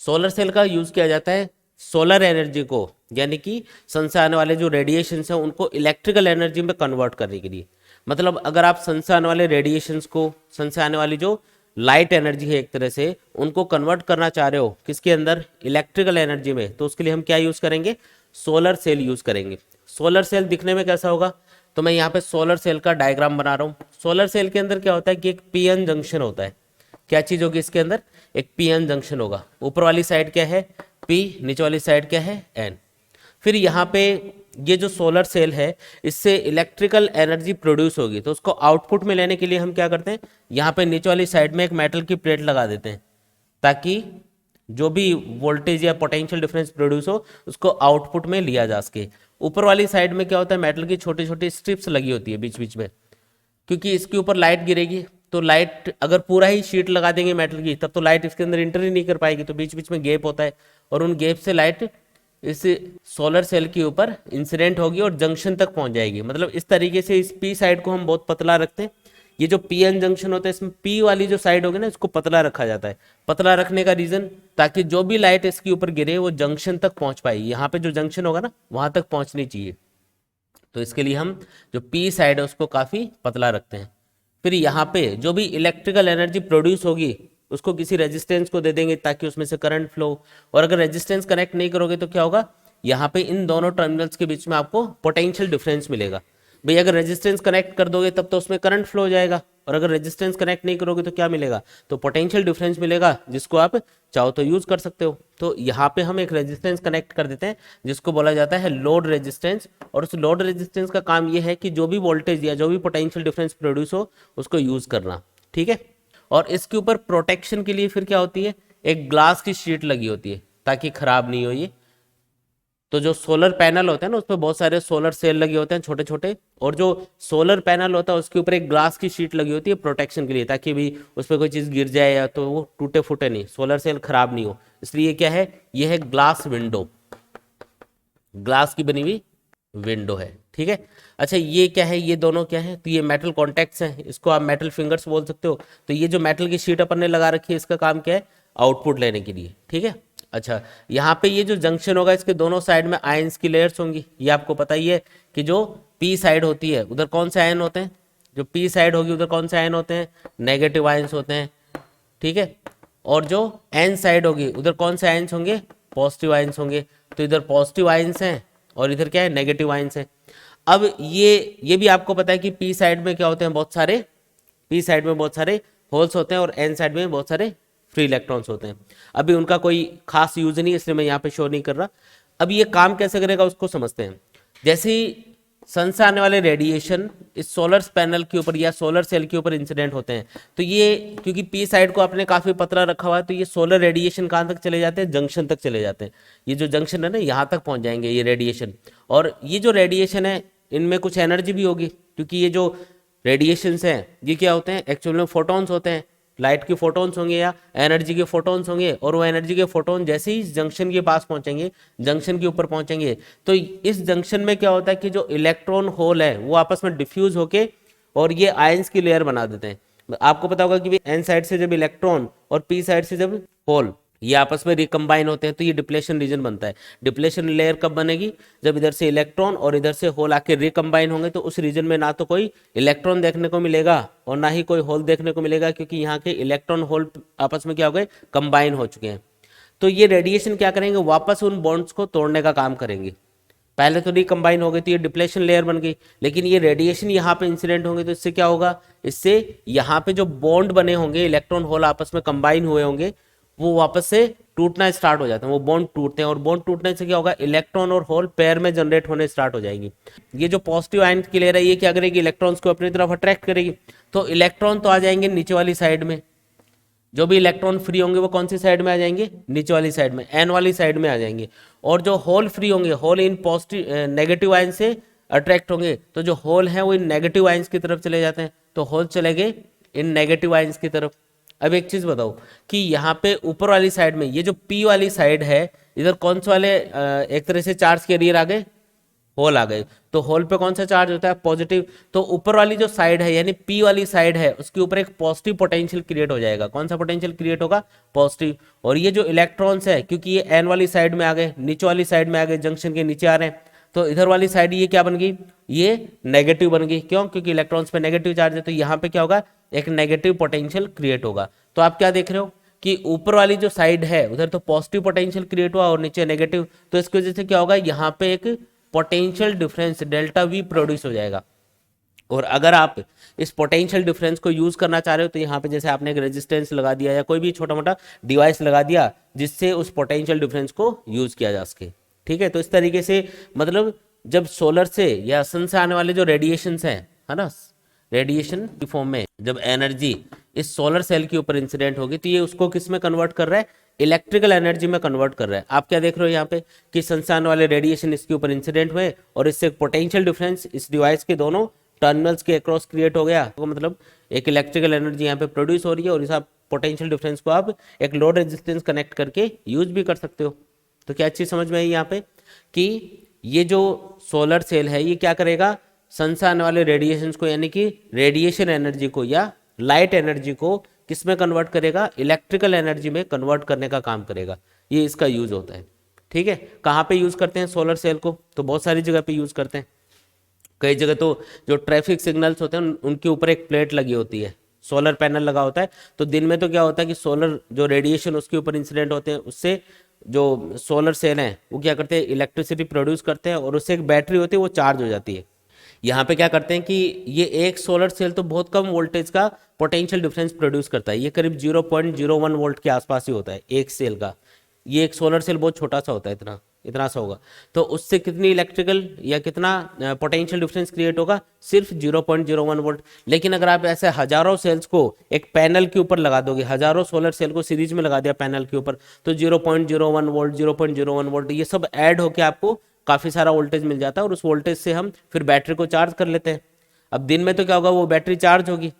Solar cell का use किया जाता है सोलर एनर्जी को, यानी कि सन से आने वाले जो रेडिएशंस हैं उनको इलेक्ट्रिकल एनर्जी में कन्वर्ट करने के लिए। मतलब अगर आप सन से आने वाले रेडिएशंस को, सन से आने वाली जो लाइट एनर्जी है एक तरह से, उनको कन्वर्ट करना चाह रहे हो किसके अंदर, इलेक्ट्रिकल एनर्जी में, तो उसके लिए हम क्या यूज करेंगे, सोलर सेल यूज करेंगे। सोलर सेल दिखने में कैसा होगा, तो मैं यहाँ पे सोलर सेल का डायग्राम बना रहा हूँ। सोलर सेल के अंदर क्या होता है कि एक पीएन जंक्शन होता है। क्या चीज होगी इसके अंदर, एक पीएन जंक्शन होगा। ऊपर वाली साइड क्या है पी, नीचे वाली साइड क्या है एन। फिर यहाँ पे ये जो सोलर सेल है इससे इलेक्ट्रिकल एनर्जी प्रोड्यूस होगी, तो उसको आउटपुट में लेने के लिए हम क्या करते हैं, यहाँ पे नीचे वाली साइड में एक मेटल की प्लेट लगा देते हैं, ताकि जो भी वोल्टेज या पोटेंशियल डिफरेंस प्रोड्यूस हो उसको आउटपुट में लिया जा सके। ऊपर वाली साइड में क्या होता है, मेटल की छोटी छोटी स्ट्रिप्स लगी होती है बीच बीच में, क्योंकि इसके ऊपर लाइट गिरेगी, तो लाइट अगर पूरा ही शीट लगा देंगे मेटल की तब तो लाइट इसके अंदर इंटर ही नहीं कर पाएगी, तो बीच बीच में गैप होता है और उन गैप से लाइट इस सोलर सेल के ऊपर इंसिडेंट होगी और जंक्शन तक पहुंच जाएगी। मतलब इस तरीके से इस पी साइड को हम बहुत पतला रखते हैं। ये जो पी एन जंक्शन होता है इसमें पी वाली जो साइड होगी ना इसको पतला रखा जाता है। पतला रखने का रीजन, ताकि जो भी लाइट इसके ऊपर गिरे वो जंक्शन तक पहुंच पाएगी। यहाँ पे जो जंक्शन होगा ना वहां तक पहुंचनी चाहिए, तो इसके लिए हम जो पी साइड है उसको काफी पतला रखते हैं। फिर यहाँ पे जो भी इलेक्ट्रिकल एनर्जी प्रोड्यूस होगी उसको किसी रेजिस्टेंस को दे देंगे ताकि उसमें से करंट फ्लो। और अगर रेजिस्टेंस कनेक्ट नहीं करोगे तो क्या होगा, यहाँ पे इन दोनों टर्मिनल्स के बीच में आपको पोटेंशियल डिफरेंस मिलेगा। भाई अगर रेजिस्टेंस कनेक्ट कर दोगे तब तो उसमें करंट फ्लो हो जाएगा, और अगर रेजिस्टेंस कनेक्ट नहीं करोगे तो क्या मिलेगा, तो पोटेंशियल डिफरेंस मिलेगा, जिसको आप चाहो तो यूज कर सकते हो। तो यहाँ पे हम एक रेजिस्टेंस कनेक्ट कर देते हैं जिसको बोला जाता है लोड रेजिस्टेंस। और उस लोड रेजिस्टेंस का काम ये है कि जो भी वोल्टेज या जो भी पोटेंशियल डिफरेंस प्रोड्यूस हो उसको यूज करना, ठीक है। और इसके ऊपर प्रोटेक्शन के लिए फिर क्या होती है, एक ग्लास की शीट लगी होती है ताकि खराब नहीं हो ये। तो जो सोलर पैनल होता है ना उस पर बहुत सारे सोलर सेल लगे होते हैं छोटे छोटे, और जो सोलर पैनल होता है उसके ऊपर एक ग्लास की शीट लगी होती है प्रोटेक्शन के लिए, ताकि भी उस पर कोई चीज़ गिर जाए या तो वो टूटे फूटे नहीं, सोलर सेल खराब नहीं हो। इसलिए क्या है, ये है ग्लास विंडो, ग्लास की बनी हुई विंडो है, ठीक है। अच्छा ये क्या है, ये दोनों क्या है, तो ये मेटल कॉन्टैक्ट्स हैं, इसको आप मेटल फिंगर्स बोल सकते हो। तो ये जो मेटल की शीट अपन ने लगा रखी है इसका काम क्या है, आउटपुट लेने के लिए, ठीक है। अच्छा यहाँ पे ये जो जंक्शन होगा इसके दोनों साइड में आयंस की लेयर्स होंगी। ये आपको पता ही है कि जो पी साइड होती है उधर कौन से आयन होते हैं, जो पी साइड होगी उधर कौन से आयन होते हैं, नेगेटिव आयंस होते हैं, ठीक है। और जो एन साइड होगी उधर कौन से आयंस होंगे, पॉजिटिव आयंस होंगे। तो इधर पॉजिटिव आयंस हैं और इधर क्या है, नेगेटिव आयंस हैं। अब ये भी आपको पता है कि पी साइड में क्या होते हैं, बहुत सारे पी साइड में बहुत सारे होल्स होते हैं और एन साइड में बहुत सारे फ्री इलेक्ट्रॉन्स होते हैं। अभी उनका कोई खास यूज नहीं है इसलिए मैं यहाँ पे शो नहीं कर रहा। अब ये काम कैसे करेगा उसको समझते हैं। जैसे ही सन से आने वाले रेडिएशन इस सोलर पैनल के ऊपर या सोलर सेल के ऊपर इंसिडेंट होते हैं, तो ये क्योंकि पी साइड को आपने काफी पतला रखा हुआ है तो ये सोलर रेडिएशन कहाँ तक चले जाते हैं, जंक्शन तक चले जाते हैं। ये जो जंक्शन है ना यहाँ तक पहुंच जाएंगे ये रेडिएशन। और ये जो रेडिएशन है इनमें कुछ एनर्जी भी होगी, क्योंकि ये जो रेडिएशंस हैं ये क्या होते हैं, एक्चुअल में फोटॉन्स होते हैं। लाइट के फोटॉन्स होंगे या एनर्जी के फोटॉन्स होंगे, और वो एनर्जी के फोटॉन जैसे ही जंक्शन के पास पहुंचेंगे, जंक्शन के ऊपर पहुंचेंगे, तो इस जंक्शन में क्या होता है कि जो इलेक्ट्रॉन होल है वो आपस में डिफ्यूज होके और ये आयंस की लेयर बना देते हैं। आपको पता होगा कि एन साइड से जब इलेक्ट्रॉन और पी साइड से जब होल ये आपस में रिकम्बाइन होते हैं तो ये डिप्लेशन रीजन बनता है। डिप्लेशन लेयर कब बनेगी, जब इधर से इलेक्ट्रॉन और इधर से होल आके रिकम्बाइन होंगे, तो उस रीजन में ना तो कोई इलेक्ट्रॉन देखने को मिलेगा और ना ही कोई होल देखने को मिलेगा, क्योंकि यहाँ के इलेक्ट्रॉन होल आपस में क्या हो गए, कंबाइन हो चुके हैं। तो ये रेडिएशन क्या करेंगे, वापस उन बॉन्ड्स को तोड़ने का काम करेंगे। पहले तो रिकम्बाइन हो गई तो ये डिप्लेशन लेयर बन गई, लेकिन ये रेडिएशन यहाँ पे इंसिडेंट होंगे तो इससे क्या होगा, इससे यहाँ पे जो बॉन्ड बने होंगे, इलेक्ट्रॉन होल आपस में कंबाइन हुए होंगे, वो वापस से टूटना स्टार्ट हो जाते हैं, वो बॉन्ड टूटते हैं। और बॉन्ड टूटने से क्या होगा, इलेक्ट्रॉन और होल पेयर में जनरेट होने स्टार्ट हो जाएंगी। ये जो पॉजिटिव आयन की लेयर है ये क्या करेगी, इलेक्ट्रॉन्स को अपनी तरफ अट्रैक्ट करेगी। तो इलेक्ट्रॉन तो आ जाएंगे नीचे वाली साइड में, जो भी इलेक्ट्रॉन फ्री होंगे वो कौन सी साइड में आ जाएंगे, नीचे वाली साइड में, एन वाली साइड में आ जाएंगे। और जो होल फ्री होंगे, होल इन पॉजिटिव नेगेटिव आयन से अट्रैक्ट होंगे, तो जो होल है वो इन नेगेटिव आयंस की तरफ चले जाते हैं, तो होल चले गए इन नेगेटिव आयंस की तरफ। अब एक चीज बताओ कि यहाँ पे ऊपर वाली साइड में ये जो पी वाली साइड है, इधर कौन से वाले एक तरह से चार्ज कैरियर आ गए, होल आ गए, तो होल पे कौन सा चार्ज होता है, पॉजिटिव। तो ऊपर वाली जो साइड है यानी पी वाली साइड है उसके ऊपर एक पॉजिटिव पोटेंशियल क्रिएट हो जाएगा। कौन सा पोटेंशियल क्रिएट होगा, पॉजिटिव। और ये जो इलेक्ट्रॉन्स है क्योंकि ये एन वाली साइड में आ गए, नीचे वाली साइड में आ गए, जंक्शन के नीचे आ रहे हैं, तो इधर वाली साइड ये क्या बन गई, ये नेगेटिव बन गई। क्यों, क्योंकि इलेक्ट्रॉन्स पे नेगेटिव चार्ज है, तो यहाँ पे क्या होगा, एक नेगेटिव पोटेंशियल क्रिएट होगा। तो आप क्या देख रहे हो कि ऊपर वाली जो साइड है उधर तो पॉजिटिव पोटेंशियल क्रिएट हुआ और नीचे नेगेटिव, तो इसकी वजह से क्या होगा, यहाँ पे एक potential difference delta we produce हो जाएगा। और अगर आप इस पोटेंशियल डिफरेंस को यूज करना चाह रहे हो तो यहाँ पे जैसे आपने एक रेजिस्टेंस लगा दिया या कोई भी छोटा मोटा डिवाइस लगा दिया जिससे उस पोटेंशियल डिफरेंस को यूज किया जा सके। ठीक है, तो इस तरीके से मतलब जब सोलर से या सन से आने वाले जो रेडिएशंस हैं, है ना, रेडिएशन की फॉर्म में जब एनर्जी इस सोलर सेल के ऊपर इंसिडेंट होगी तो ये उसको किस में कन्वर्ट कर रहा है, इलेक्ट्रिकल एनर्जी में कन्वर्ट कर रहा है। आप क्या देख रहे हो यहाँ पे कि सन से आने वाले रेडिएशन इसके ऊपर इंसिडेंट हुए और इससे पोटेंशियल डिफरेंस इस डिवाइस के दोनों टर्मिनल्स के अक्रॉस क्रिएट हो गया, तो मतलब एक इलेक्ट्रिकल एनर्जी यहाँ पे प्रोड्यूस हो रही है और इस पोटेंशियल डिफरेंस को आप एक लोड रेजिस्टेंस कनेक्ट करके यूज भी कर सकते हो। तो क्या चीज समझ में आई यहाँ पे कि ये जो सोलर सेल है ये क्या करेगा, सन से आने वाले रेडिएशंस को यानी कि रेडिएशन एनर्जी को या लाइट एनर्जी को किस में कन्वर्ट करेगा, इलेक्ट्रिकल एनर्जी में कन्वर्ट करने का काम करेगा। ये इसका यूज होता है। ठीक है, कहाँ पे यूज करते हैं सोलर सेल को, तो बहुत सारी जगह पे यूज करते हैं। कई जगह तो जो ट्रैफिक सिग्नल्स होते हैं उनके ऊपर एक प्लेट लगी होती है, सोलर पैनल लगा होता है। तो दिन में तो क्या होता है कि सोलर जो रेडिएशन उसके ऊपर इंसिडेंट होते हैं उससे जो सोलर सेल हैं वो क्या करते हैं, इलेक्ट्रिसिटी प्रोड्यूस करते हैं और उससे एक बैटरी होती है वो चार्ज हो जाती है। यहाँ पे क्या करते हैं कि ये एक सोलर सेल तो बहुत कम वोल्टेज का पोटेंशियल डिफरेंस प्रोड्यूस करता है, ये करीब 0.01 वोल्ट के आसपास ही होता है एक सेल का। ये एक सोलर सेल बहुत छोटा सा होता है, इतना इतना सा होगा। तो उससे कितनी इलेक्ट्रिकल या कितना पोटेंशियल डिफरेंस क्रिएट होगा, सिर्फ 0.01 वोल्ट। लेकिन अगर आप ऐसे हजारों सेल्स को एक पैनल के ऊपर लगा दोगे, हजारों सोलर सेल को सीरीज में लगा दिया पैनल के ऊपर, तो 0.01 वोल्ट 0.01 वोल्ट ये सब ऐड होकर आपको काफी सारा वोल्टेज मिल जाता है और उस वोल्टेज से हम फिर बैटरी को चार्ज कर लेते हैं। अब दिन में तो क्या होगा, वो बैटरी चार्ज होगी,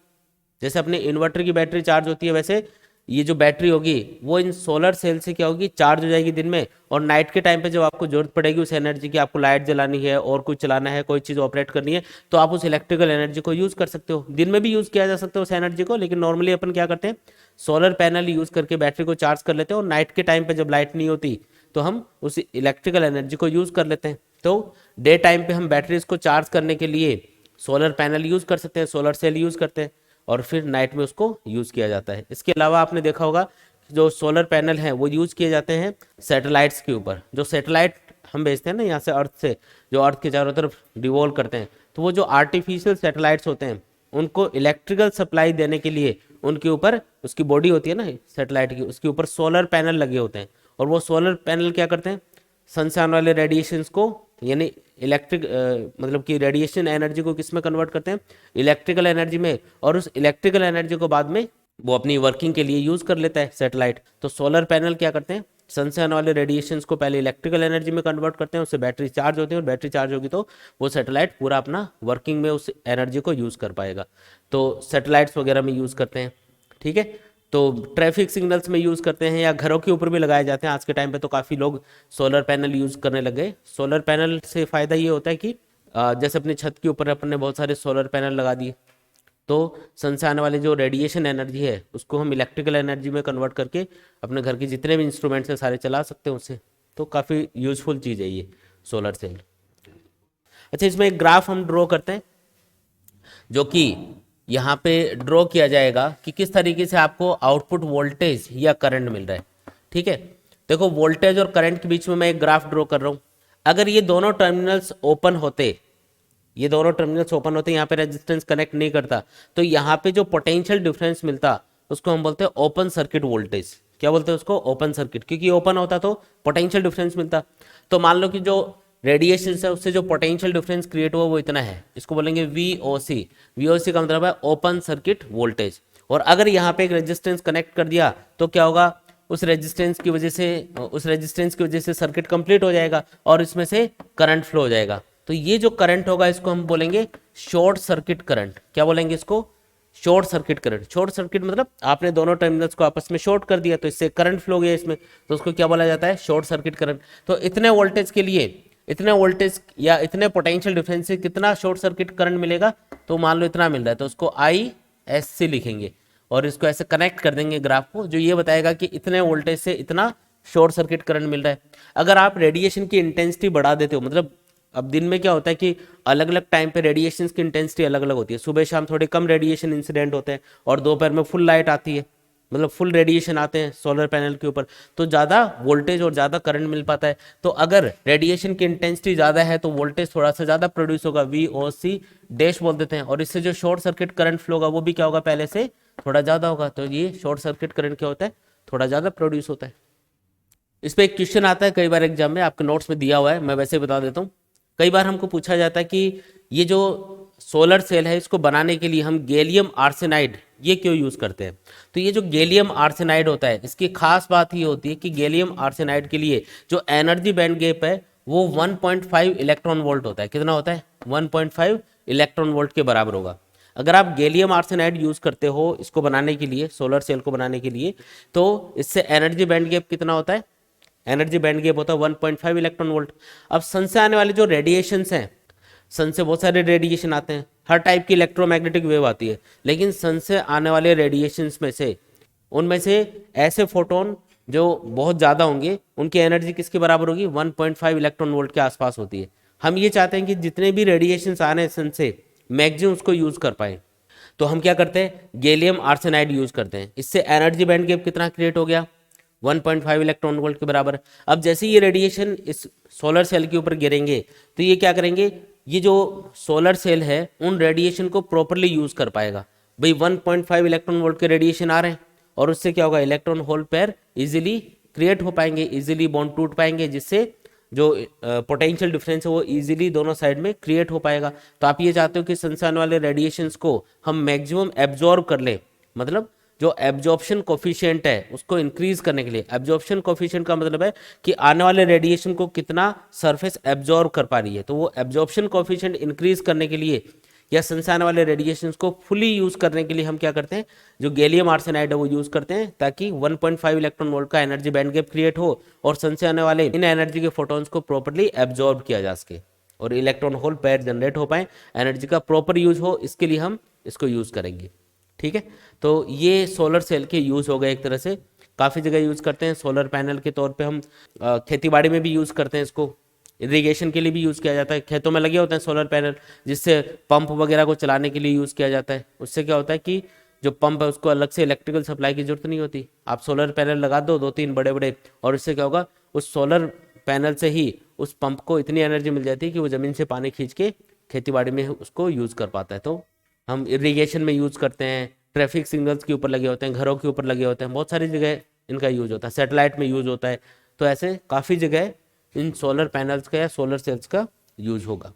जैसे अपने इन्वर्टर की बैटरी चार्ज होती है वैसे ये जो बैटरी होगी वो इन सोलर सेल से क्या होगी, चार्ज हो जाएगी दिन में। और नाइट के टाइम पे जब आपको जरूरत पड़ेगी उस एनर्जी की, आपको लाइट जलानी है और कुछ चलाना है, कोई चीज़ ऑपरेट करनी है, तो आप उस इलेक्ट्रिकल एनर्जी को यूज़ कर सकते हो। दिन में भी यूज़ किया जा सकता है उस एनर्जी को, लेकिन नॉर्मली अपन क्या करते हैं, सोलर पैनल यूज़ करके बैटरी को चार्ज कर लेते हैं और नाइट के टाइम पर जब लाइट नहीं होती तो हम उस इलेक्ट्रिकल एनर्जी को यूज़ कर लेते हैं। तो डे टाइम पे हम बैटरीज को चार्ज करने के लिए सोलर पैनल यूज़ कर सकते हैं, सोलर सेल यूज़ करते हैं और फिर नाइट में उसको यूज़ किया जाता है। इसके अलावा आपने देखा होगा जो सोलर पैनल हैं वो यूज़ किए जाते हैं सैटेलाइट्स के ऊपर। जो सैटेलाइट हम भेजते हैं ना यहाँ से अर्थ से, जो अर्थ के चारों तरफ रिवॉल्व करते हैं, तो वो जो आर्टिफिशियल सैटेलाइट्स होते हैं उनको इलेक्ट्रिकल सप्लाई देने के लिए उनके ऊपर उसकी बॉडी होती है ना सैटेलाइट की, उसके ऊपर सोलर पैनल लगे होते हैं। और वो सोलर पैनल क्या करते हैं, सन से आने वाले रेडिएशंस को यानी इलेक्ट्रिक मतलब कि रेडिएशन एनर्जी को किस में कन्वर्ट करते हैं, इलेक्ट्रिकल एनर्जी में। और उस इलेक्ट्रिकल एनर्जी को बाद में वो अपनी वर्किंग के लिए यूज कर लेता है सैटेलाइट। तो सोलर पैनल क्या करते हैं, सन से आने वाले रेडिएशंस को पहले इलेक्ट्रिकल एनर्जी में कन्वर्ट करते हैं, उससे बैटरी चार्ज होती है और बैटरी चार्ज होगी तो वो सैटेलाइट पूरा अपना वर्किंग में उस एनर्जी को यूज कर पाएगा। तो सैटेलाइट्स वगैरह में यूज करते हैं। ठीक है, तो ट्रैफिक सिग्नल्स में यूज़ करते हैं या घरों के ऊपर भी लगाए जाते हैं। आज के टाइम पे तो काफ़ी लोग सोलर पैनल यूज़ करने लगे। सोलर पैनल से फ़ायदा ये होता है कि जैसे अपने छत के ऊपर अपन ने बहुत सारे सोलर पैनल लगा दिए तो सन से आने वाले जो रेडिएशन एनर्जी है उसको हम इलेक्ट्रिकल एनर्जी में कन्वर्ट करके अपने घर के जितने भी इंस्ट्रूमेंट्स हैं सारे चला सकते हैं उससे। तो काफ़ी यूजफुल चीज़ है ये सोलर सेल। अच्छा, इसमें एक ग्राफ हम ड्रॉ करते हैं जो कि यहाँ पे ड्रॉ किया जाएगा कि किस तरीके से आपको आउटपुट वोल्टेज या करंट मिल रहा है। ठीक है, देखो वोल्टेज और करंट के बीच में मैं एक ग्राफ ड्रॉ कर रहा हूँ। अगर ये दोनों टर्मिनल्स ओपन होते, ये दोनों टर्मिनल्स ओपन होते, यहाँ पे रेजिस्टेंस कनेक्ट नहीं करता, तो यहाँ पे जो पोटेंशियल डिफरेंस मिलता उसको हम बोलते हैं ओपन सर्किट वोल्टेज। क्या बोलते हैं उसको, ओपन सर्किट, क्योंकि ओपन होता तो पोटेंशियल डिफरेंस मिलता। तो मान लो कि जो रेडिएशन है उससे जो पोटेंशियल डिफरेंस क्रिएट हुआ वो इतना है, इसको बोलेंगे VOC। VOC का मतलब है ओपन सर्किट वोल्टेज। और अगर यहाँ पे एक रेजिस्टेंस कनेक्ट कर दिया तो क्या होगा, उस रेजिस्टेंस की वजह से सर्किट कंप्लीट हो जाएगा और इसमें से करंट फ्लो हो जाएगा। तो ये जो करंट होगा इसको हम बोलेंगे शॉर्ट सर्किट करंट। क्या बोलेंगे इसको, short circuit current. Short circuit मतलब आपने दोनों टर्मिनल्स को आपस में शॉर्ट कर दिया तो इससे करंट फ्लो गया इसमें, तो उसको क्या बोला जाता है, शॉर्ट सर्किट करंट। तो इतने वोल्टेज के लिए इतने वोल्टेज या इतने पोटेंशियल डिफरेंस से कितना शॉर्ट सर्किट करंट मिलेगा, तो मान लो इतना मिल रहा है, तो उसको आई एस सी लिखेंगे और इसको ऐसे कनेक्ट कर देंगे ग्राफ को, जो ये बताएगा कि इतने वोल्टेज से इतना शॉर्ट सर्किट करंट मिल रहा है। अगर आप रेडिएशन की इंटेंसिटी बढ़ा देते हो, मतलब अब दिन में क्या होता है कि अलग अलग टाइम पे रेडिएशन की इंटेंसिटी अलग अलग होती है, सुबह शाम थोड़े कम रेडिएशन इंसिडेंट होते हैं और दोपहर में फुल लाइट आती है, मतलब फुल रेडिएशन आते हैं सोलर पैनल के ऊपर, तो ज़्यादा वोल्टेज और ज़्यादा करंट मिल पाता है। तो अगर रेडिएशन की इंटेंसिटी ज़्यादा है तो वोल्टेज थोड़ा सा ज़्यादा प्रोड्यूस होगा, वी ओ सी डैश बोल देते हैं, और इससे जो शॉर्ट सर्किट करंट फ्लो होगा वो भी क्या होगा, पहले से थोड़ा ज़्यादा होगा। तो ये शॉर्ट सर्किट करंट क्या होता है, थोड़ा ज़्यादा प्रोड्यूस होता है। इस पर एक क्वेश्चन आता है कई बार एग्जाम में, आपके नोट्स में दिया हुआ है, मैं वैसे बता देता हूँ। कई बार हमको पूछा जाता है कि ये जो सोलर सेल है इसको बनाने के लिए हम गैलियम आर्सेनाइड ये क्यों यूज़ करते हैं। तो ये जो गैलियम आर्सेनाइड होता है, इसकी खास बात ये होती है कि गैलियम आर्सेनाइड के लिए जो एनर्जी बैंड गैप है वो 1.5 इलेक्ट्रॉन वोल्ट होता है। कितना होता है, 1.5 इलेक्ट्रॉन वोल्ट के बराबर होगा। अगर आप गैलियम आर्सेनाइड यूज़ करते हो इसको बनाने के लिए, सोलर सेल को बनाने के लिए, तो इससे एनर्जी बैंड गैप कितना होता है, एनर्जी बैंड गैप होता है 1.5 इलेक्ट्रॉन वोल्ट। अब सन से आने वाले जो रेडिएशंस हैं, सन से बहुत सारे रेडिएशन आते हैं, हर टाइप की इलेक्ट्रोमैग्नेटिक वेव आती है, लेकिन सन से आने वाले रेडिएशंस में से उनमें से ऐसे फोटोन जो बहुत ज़्यादा होंगे उनकी एनर्जी किसके बराबर होगी, 1.5 इलेक्ट्रॉन वोल्ट के आसपास होती है। हम ये चाहते हैं कि जितने भी रेडिएशंस आ रहे हैं सन से मैक्सिमम उसको यूज़ कर पाए, तो हम क्या करते हैं, गैलियम आर्सेनाइड यूज़ करते हैं। इससे एनर्जी बैंड गैप कितना क्रिएट हो गया, 1.5 इलेक्ट्रॉन वोल्ट के बराबर। अब जैसे ये रेडिएशन इस सोलर सेल के ऊपर गिरेंगे तो ये क्या करेंगे, ये जो सोलर सेल है उन रेडिएशन को प्रॉपरली यूज कर पाएगा। भाई 1.5 इलेक्ट्रॉन वोल्ट के रेडिएशन आ रहे हैं और उससे क्या होगा, electron hole pair easily create हो पाएंगे, इजीली बॉन्ड टूट पाएंगे, जिससे जो पोटेंशियल डिफरेंस है वो इजीली दोनों साइड में क्रिएट हो पाएगा। तो आप ये चाहते हो कि सन से आने वाले रेडिएशंस को हम मैक्सिमम एब्जॉर्ब कर ले, मतलब जो एब्जॉर्प्शन कोफिशिएंट है उसको इंक्रीज करने के लिए। एब्जॉर्प्शन कोफिशिएंट का मतलब है कि आने वाले रेडिएशन को कितना सरफेस एब्जॉर्ब कर पा रही है, तो वो एब्जॉर्प्शन कोफिशिएंट इंक्रीज करने के लिए या सन से आने वाले रेडिएशंस को फुली यूज करने के लिए हम क्या करते हैं, जो गैलियम आर्सेनाइड है वो यूज करते हैं, ताकि 1.5 इलेक्ट्रॉन वोल्ट का एनर्जी बैंड गैप क्रिएट हो और सन से आने वाले इन एनर्जी के फोटोन्स को प्रॉपरली एब्जॉर्ब किया जा सके और इलेक्ट्रॉन होल पेयर जनरेट हो पाए, एनर्जी का प्रॉपर यूज हो, इसके लिए हम इसको यूज करेंगे। ठीक है, तो ये सोलर सेल के यूज हो गए, एक तरह से काफ़ी जगह यूज करते हैं। सोलर पैनल के तौर पे हम खेतीबाड़ी में भी यूज करते हैं, इसको इरिगेशन के लिए भी यूज किया जाता है। खेतों में लगे होते हैं सोलर पैनल, जिससे पंप वगैरह को चलाने के लिए यूज किया जाता है। उससे क्या होता है कि जो पंप है उसको अलग से इलेक्ट्रिकल सप्लाई की जरूरत नहीं होती, आप सोलर पैनल लगा दो 2-3 बड़े बड़े, और इससे क्या होगा, उस सोलर पैनल से ही उस पंप को इतनी एनर्जी मिल जाती है कि वो ज़मीन से पानी खींच के खेतीबाड़ी में उसको यूज़ कर पाता है। तो हम इरिगेशन में यूज़ करते हैं, ट्रैफिक सिग्नल्स के ऊपर लगे होते हैं, घरों के ऊपर लगे होते हैं, बहुत सारी जगह इनका यूज होता है, सैटेलाइट में यूज होता है। तो ऐसे काफ़ी जगह इन सोलर पैनल्स का या सोलर सेल्स का यूज होगा।